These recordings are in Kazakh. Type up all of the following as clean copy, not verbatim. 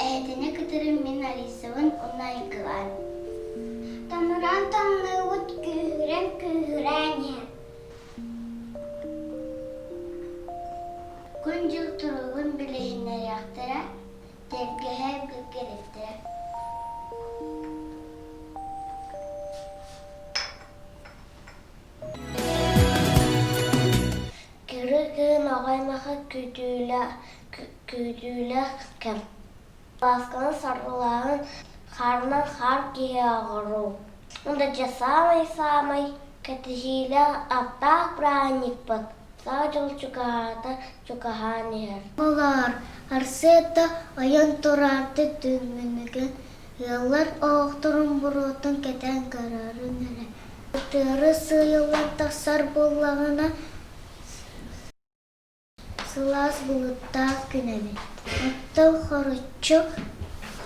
Эдine kıtırım min Alisa'nın onay kılan. Tanıran tanıvut kühüren kühürene. Kuncuk turulun bileğinler yaktıra, dergehe gıkırıktır. Kırıkın ağaymağı küdüyle kım. Baskının sarılağın karnan har giye ağırı. Onda casamay katijiyle aptak pranik bat. Sağcıl çukahata çukahan yer. Olar arseta ayın turardı tümünüge. Yıllar oğturun burutun keten kararı nere. Tırı sıyılan tasar bullağına Sılaz bulutta günemi. Attı xoruçu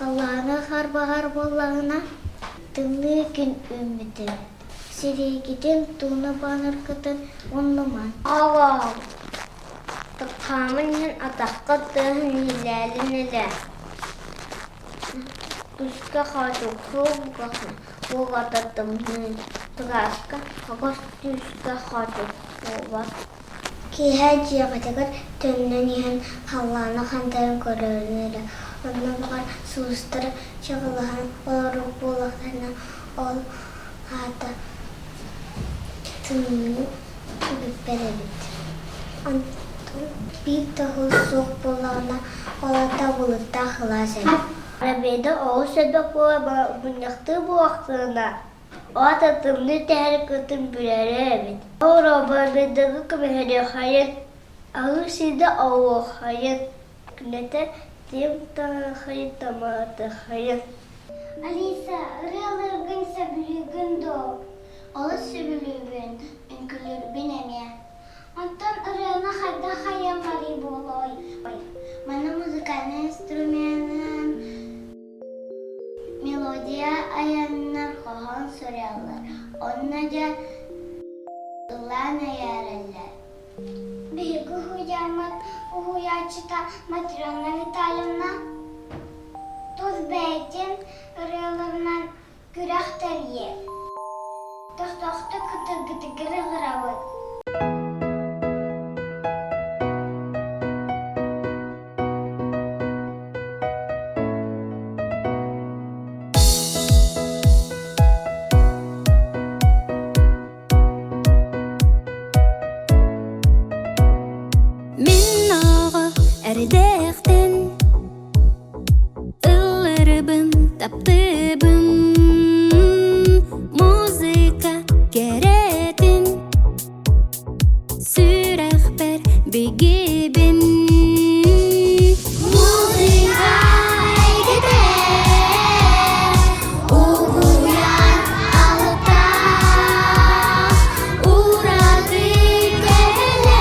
Allah'ına har bahar bollağına Tımlı gün ümidi. Sirigidin tuğna banır kıtın onluman. Ağam. Tıkhamın yen atakka tığın hilali nile. Üske xaçuklu buqaqna. Buğata tımhın. Tıgaşka ağaç üske xaçuklu var. Kihe ciyaqatakar tönlen yen Allah'ına xantarın körörünüyle. Ondan bakar suustara çağılağın olaruk bollaqlarına ol hata. Tümünü büpperebit. Antın bir tahıl soğuk bolağına olata bulutta hılas edip. Arabada oğuz sebep boğa bunyaktı bu vaxtına. O tatımlı tehrikatın bülerebit. O rabarbedağı kımeheri hayat. Ağır sida oğu hayat. Günete Тем тахай тамата хая. Алиса, рылыргын сөбүлүгүн до. Олы сөбүлүгүн үнкүлүр бинеме. Онтон ырына хайда хая мари болой. Мана музыкальный инструментын мелодия аяннар кохон сурялар. Оннажа ылан аяралар. Бирги хуямат уячыта Матрёна Витальевна туз бәйтен ырыларынан күрәхтер ел. Тохтохты кытыр-кытыгыры гыравы. Erdekten ıllarыбын таптыбын музыка керетин сүрәхбәр бигибин музыка әйгедә угуян алыпта урады келе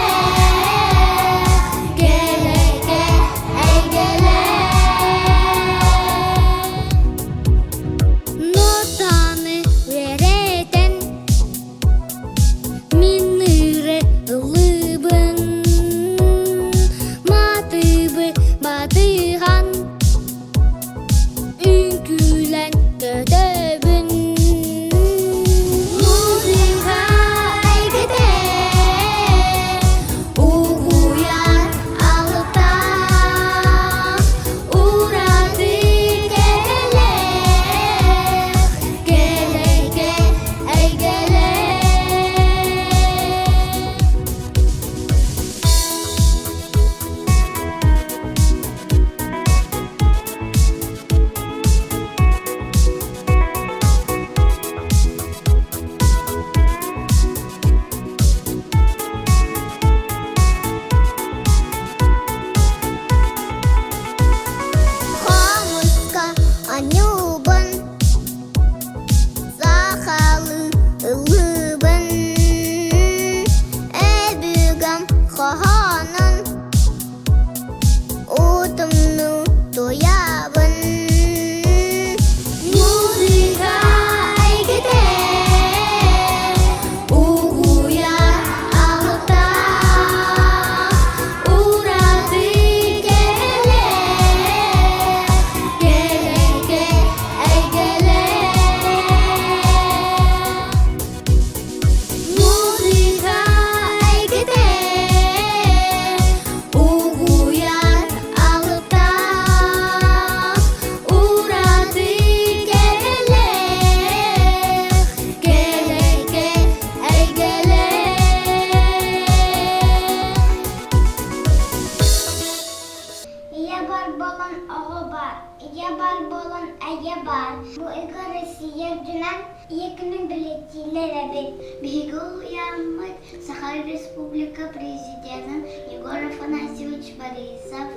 Тилеребит биһиги уянмыт Саха Республика президентын Егор Афанасьевич Борисов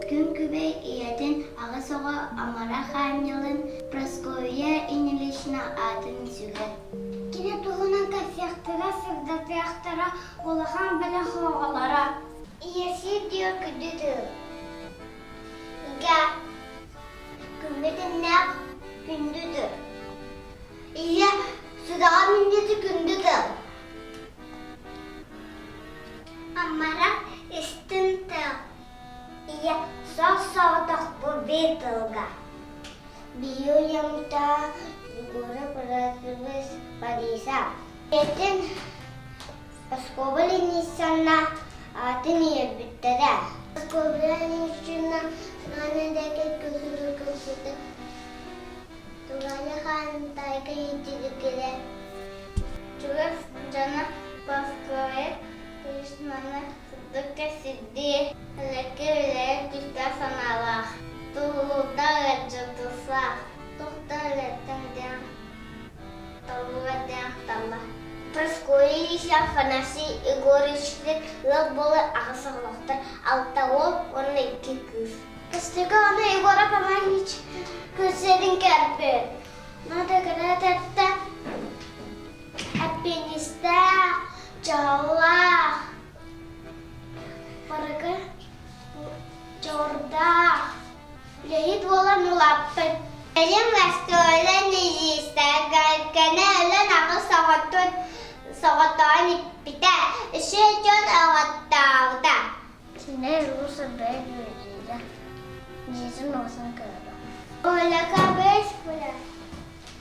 күн күбей иятин ағысоға Амара Ханилын Прасковья Инилишна атын сүгер. Кине туғынан кассияқтыра, сырдатыяқтыра, олахан білі хоғалара. Иесі диyor күдіді. Ига күмбетіннәк күндүдür. Iya sudağa mindeti gündüdür. Amara istinti. Iya sağ-sağdak bu bir tılga. Biyo yamta Егора Прасковья Борисов. Etin Paskovali Nissanna atın yerbittere. Paskovali Nissanna sanedeki küsüdü. Tuğala Xantayga yetilikleri. Çuğur Cana Paskovya Krishnalı Sıddık'a Siddi Halaki Vilayet Güçler Sanalaq Tuğulda Gacıtıslaq Tuğda Gacıtıslaq Tuğda Gacıtıslaq Paskovya Афанасий Егоровичтер ыл болы ағысығылықтыр. Алта ол, оны 2 кыз. Кыстығы оны Егор Афанасьевич көздерін кәрпір. Надо градатта Аппениста, Чаула, Парага, Чорда, Лехит болан улаппын. Әлем вәстуәлі незесті гайкәне әлін ағы сағаттауын иппіті. Іші жон ағаттауыда. Сіне рұсы бәй бөйдейді. Незесін осын көрді. Олаға бәйс бұла.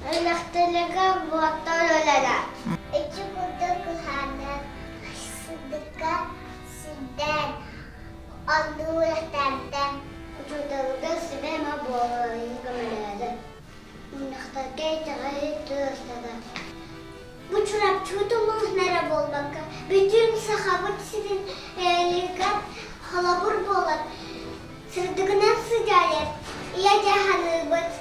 Олақтылыға бұлаттар өләді. İki burada kızarlar. Sıdıka sizden. Anlıqlardan. Uçudağıda sivema boğalayın gömələdi. Münəxtəqə itəğəyi tığırsada. Bu çorap çuduğumuz nərəb olmaqqa. Bütün saxabıt sizin liqat halabur bolar. Sırdıqından sıcayır. İya cahanıbıt.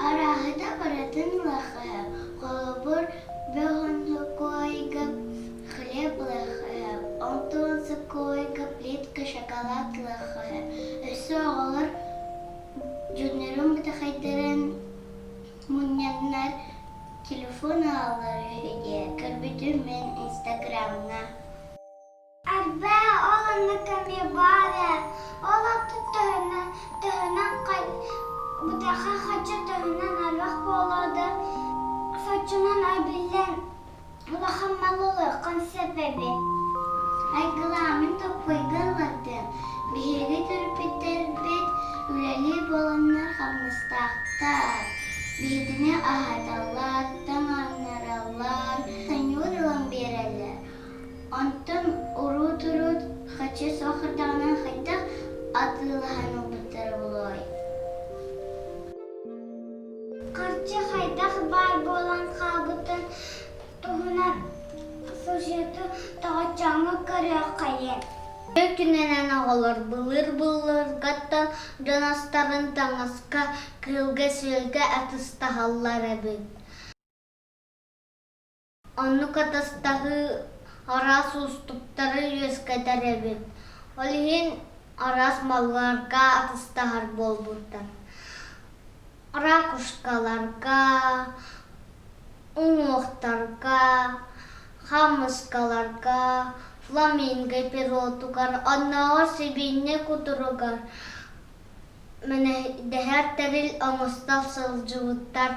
Арахыда баратын лахы, қолыбыр бөғінгі койғы хлеб лахы, онтуынсы койғы плитка шоколад лахы. Өсі оғылыр жүнерін бұтақайдырын мұняннар телефон алыр үйде, көрбіді мен инстаграмна. Арба оланны көме бары, олатты төхінен қайд. Бұтаға қачы төгінен арбақ болады. Сочынан айбілден ұлақамалылы қын себебі. Айгыламын топойғылардың. Бейгі түрпеттер бет үләлі боланнар қамыстақтар. Бейдіне ағадалар, таңанаралар, санюрылын берелер. Онтын ұру-тұру қачы соқырдағынан қайтақ атылығын ұбытыр болой. Қарчы қайдақ бар болан қабытын тұғына сұржеті тағачаңы көрі қайын. Күненен ағалар бұлыр ғаттан жанастарын таңасқа кілге сөлге әтістағалар әбін. Оны қатастағы арас ұстықтары өскәдер әбін. Олығын арас малларға атыстағар бол бұттар. Ракушкаларға, ұңлықтарға, хамыскаларға, фламинго пиротугар, аннағар себейіне күтіругар. Мәне дәхәр тәріл аңыстал сылжуыттар.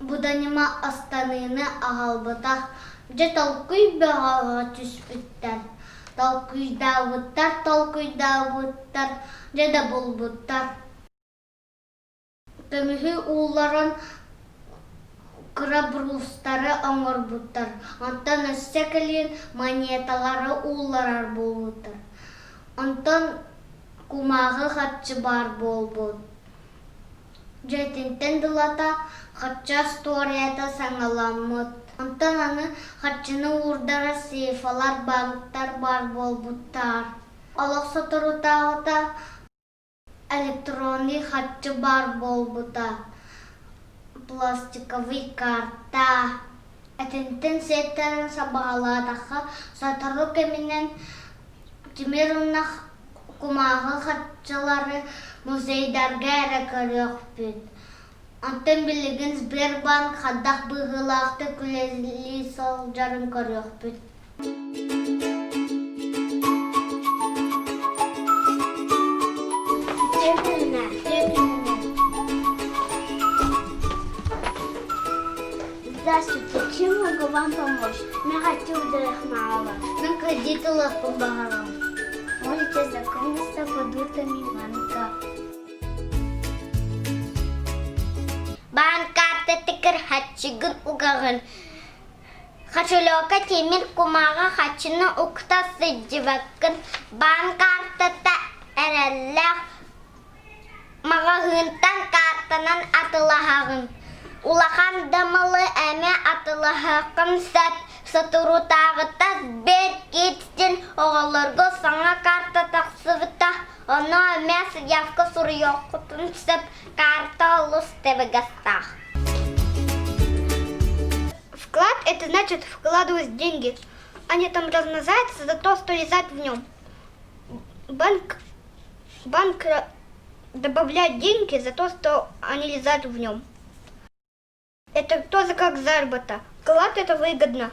Бұданима астаныны ағалбытақ, жа талқүй бағаға түспіттер. Талқүйдауыттар, жада бұлбыттар. Көміхі ұлларын Кыра брустары оңор буттар. Онтон өссекелин монеталары улларар болутар. Онтон кумағы хатчы бар болбут. Жетинтен дылата хатча сторията саңаламыт. Онтон аны хатчыны урдара сейфалар банктар бар болбуттар. Олық сотырутағыта электронный хатчы бар болбута. Пластиковый карта. Этинтен сеттерин сабағаладақы сатыру кемінен Тимируннах кумағы хатчылары музейдарға әрі көріқ бүт. Антын білігін Сбербанк хаддақ бұғылақты күлезілі сол жарын көріқ бүт. Здравствуйте, чем могу вам помочь? Я хочу вдохновлять. На кредитылық бағарам. Можете знакомиться с продуктами банка. Банкарты тикір хатчыгын уғағын. Хачылока темір кумаға хачыны уқта сыджывакын. Банкартыта әрәлләқ мағағынтан картанан атылағын. Улахан дамылы әме атылағын сәт сатырутағыта бер кетстен оғалырғы саңа карта тақсывыта. Оны әме сыявқы сұры yoqытын сөп карта олыс тебігастақ. Вклад — это значит вкладывать деньги. Они там размножаются за то, что лежат в нем. Банк добавляет деньги за то, что они лежат в нем. Это тоже как заработок. Вклад — это выгодно.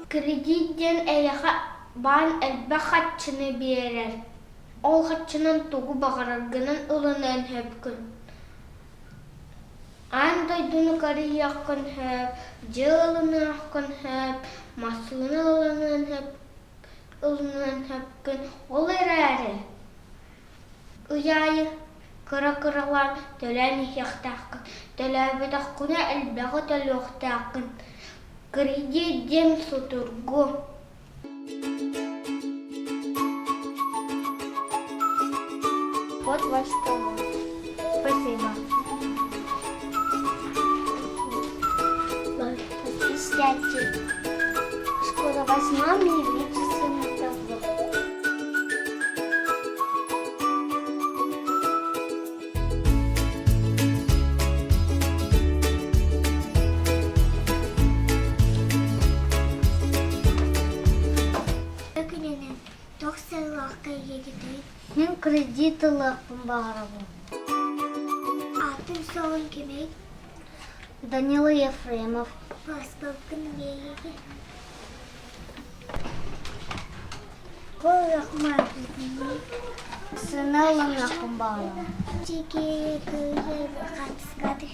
Кредиттен әйіға бан әлбә хатчыны берер. Ол хатчының туғы бағарарғының ұлынан хөпкін. Андайдыны кары яқын хөп, жылыны ақын хөп, масыны ұлынан хөпкін. Ол әрі. Ұяйы кыра-кыралар төләні яқтақын. Төләбедақ күні әлбәғі төліқтақын. Кредит дем сутургу. Вот ваш талон. Спасибо. Сядьте. Скоро вас мама явится на табло. Мен кредитылық бағарам. Атын соғын кемек. Данила Ефремов. Паспортын бейге. Бұл рахмат. Сыналым ақын бағарам. Теке көйе қатысқады.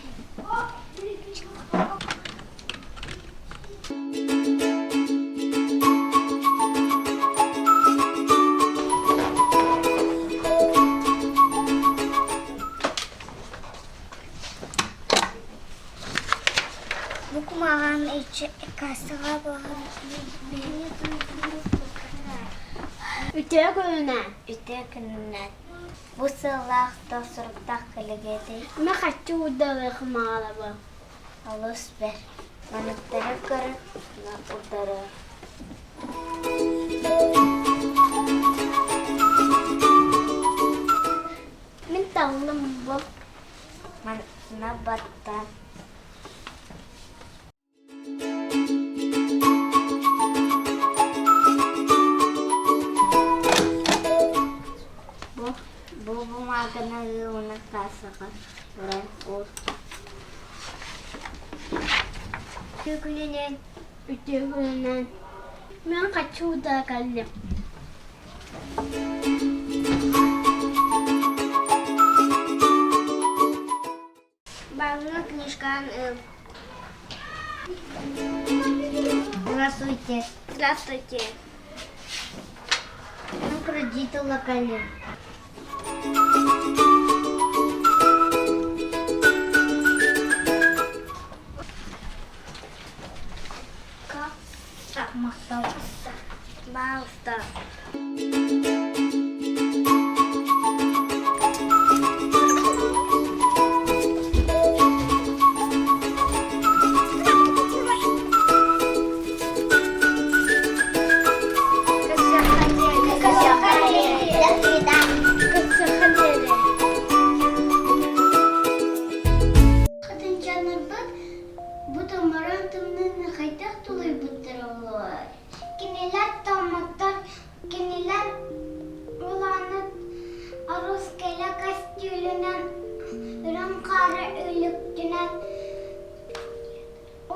Маған кассаға бағын. Үте күнінен. Үте күнінен. Бұл сылақта сұрықтақ кілігеді. Мен қатты ұдалық мағалабы. Алыс бер. Манықтары көрі, ұдары. Мен тағылым бұл. Манына баттан. Bu bumagana yung nagkasa ka. Үте күнінен. Үте күнінен. Мен қатты ұдалық әлім. Бағына книжкан. Здравствуйте. Здравствуйте. Мен кредитылық әлім. мақтау. Балта. Хатынчанырбыт, бұтын баран тымнын қайтақ тұлай бұттыр олай. Кенелер тамақтар, кенелер уланып, арус келе кастюлінен, үрін қары үліктінен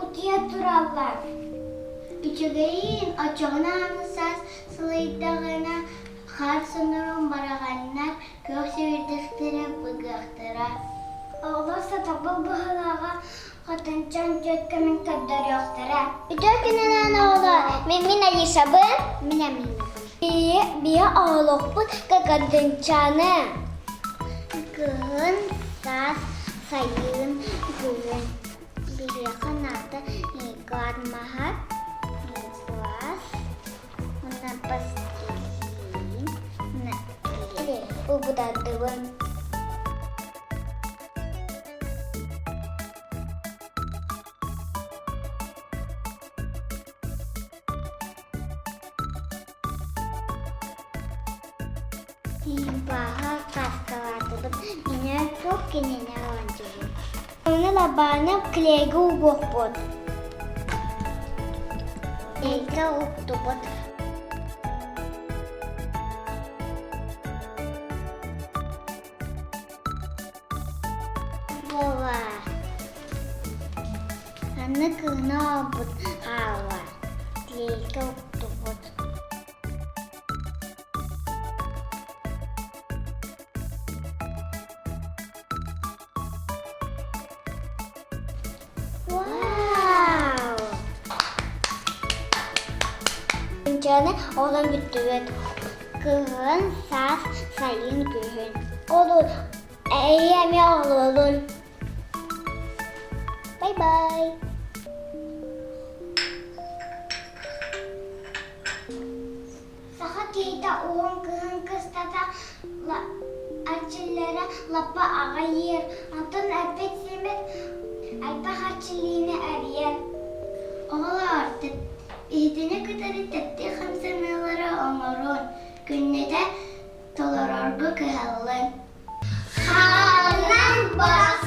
ұтия тұралар. Үчігейін очығына анысас, сылайдағына қар сынырын барағаннар, көк севердіктері бұғақтыра. Оласа табыл бұғылаға қатынчан жөткімін көддір yoқтыра. Ütör gününen oğlu. Min Alişab'ın. Міне мені. Бия oğlukput kakadınçanı. Gın, saz, sayın, gın. Bir kanatı garmahar, saz. Ona bastilin. Bu budadığım. Bahar kaskalatılıp yine çok genene vancılı. Onu labanıp klegi uğukput. Eke uktubut. Bova. Anı kına but hava. Eke uktubut. Wow. Canı olan bütüvet. Kığın, saz, sayın, gühün. Olur. Eyyemi oğlun. Bye bye. Saha teyde oğun kığın kıstata açılara lapa ağayır. Antın elbet semet elbet harçılığını arıyor. Oğla artık ihdine kadar tepti hamsanalara onurun. Günne de dolar argı kıhalın. Hanım bas